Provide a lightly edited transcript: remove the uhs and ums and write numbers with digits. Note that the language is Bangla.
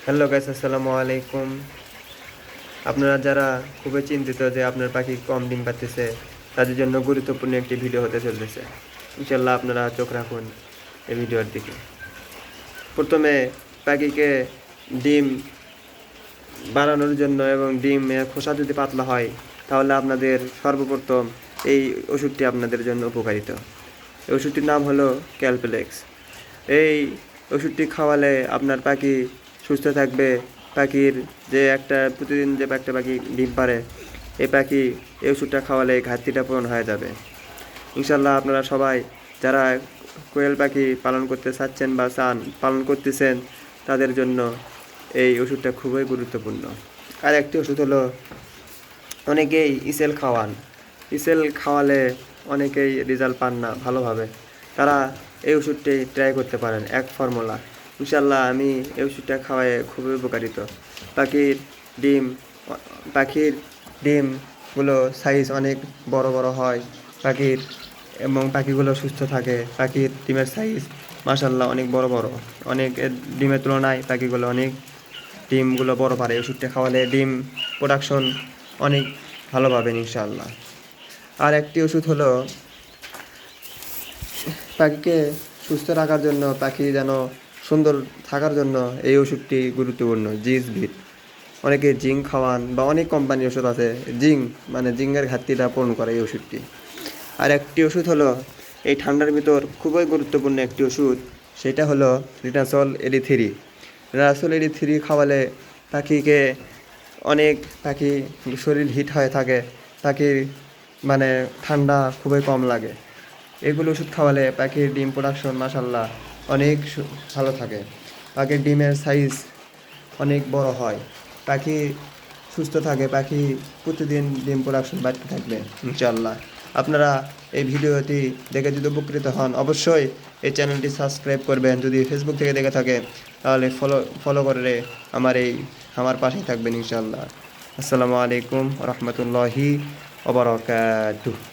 হ্যালো গাইস, আসসালামু আলাইকুম। আপনারা যারা খুবই চিন্তিত যে আপনার পাখি কম ডিম পাচ্ছে, তাদের জন্য গুরুত্বপূর্ণ একটি ভিডিও হতে চলতেছে। ইনশাল্লাহ আপনারা চোখ রাখুন এই ভিডিওর দিকে। প্রথমে পাখিকে ডিম বাড়ানোর জন্য এবং ডিমের খোসা যদি পাতলা হয়, তাহলে আপনাদের সর্বপ্রথম এই ওষুধটি আপনাদের জন্য উপকারিত। এই ওষুধটির নাম হলো ক্যালপ্লেক্স। এই ওষুধটি খাওয়ালে আপনার পাখি সুস্থ থাকবে। পাখির প্রতিদিন যে একটা পাখি ডিম পারে, এই পাখি এই ওষুধটা খাওয়ালে ঘাটতিটা পূরণ হয়ে যাবে ইনশাল্লাহ। আপনারা সবাই যারা কোয়েল পাখি পালন করতে চাচ্ছেন বা পালন করতেছেন, তাদের জন্য এই ওষুধটা খুবই গুরুত্বপূর্ণ। আর একটি ওষুধ হলো, অনেকেই ইসেল খাওয়ান। ইসেল খাওয়ালে অনেকেই রেজাল্ট পান না ভালোভাবে। তারা এই ওষুধটি ট্রাই করতে পারেন, এক ফর্মুলা। ইনশাল্লাহ আমি এই ওষুধটা খাওয়ায় খুবই উপকারিত। পাখির ডিম পাখির ডিমগুলো সাইজ অনেক বড় বড় হয় পাখির, এবং পাখিগুলো সুস্থ থাকে। পাখির ডিমের সাইজ মাশাল্লাহ অনেক বড় বড়, অনেক ডিমের তুলনায় পাখিগুলো অনেক ডিমগুলো বড় পারে। ওষুধটা খাওয়ালে ডিম প্রোডাকশন অনেক ভালো পাবেন ইনশাআল্লাহ। আর একটি ওষুধ হলো, পাখিকে সুস্থ রাখার জন্য, পাখি যেন সুন্দর থাকার জন্য এই ওষুধটি গুরুত্বপূর্ণ, জিঙ্ক। অনেকে জিঙ্ক খাওয়ান বা অনেক কোম্পানির ওষুধ আছে, জিঙ্কের ঘাটতিটা পূরণ করে এই ওষুধটি। আর একটি ওষুধ হলো, এই ঠান্ডার ভিতর খুবই গুরুত্বপূর্ণ একটি ওষুধ, সেটা হলো রিনাসল এডি 3। রিনাসল এডি 3 খাওয়ালে পাখিকে পাখি শরীর হিট হয়ে থাকে, পাখির ঠান্ডা খুবই কম লাগে। এগুলো ওষুধ খাওয়ালে পাখির ডিম প্রোডাকশন মাশাল্লাহ অনেক ভালো থাকে। পাখির ডিমের সাইজ অনেক বড় হয়, পাখি সুস্থ থাকে, পাখি প্রতিদিন ডিম প্রোডাকশন বাড়তে থাকবে ইনশাআল্লাহ। আপনারা এই ভিডিওটি দেখে যদি উপকৃত হন, অবশ্যই এই চ্যানেলটি সাবস্ক্রাইব করবেন। যদি ফেসবুক থেকে দেখে থাকে, তাহলে ফলো করে আমার পাশেই থাকবেন ইনশাআল্লাহ। আসসালামু আলাইকুম রহমতুল্লাহি ওয়া বারাকাতুহু।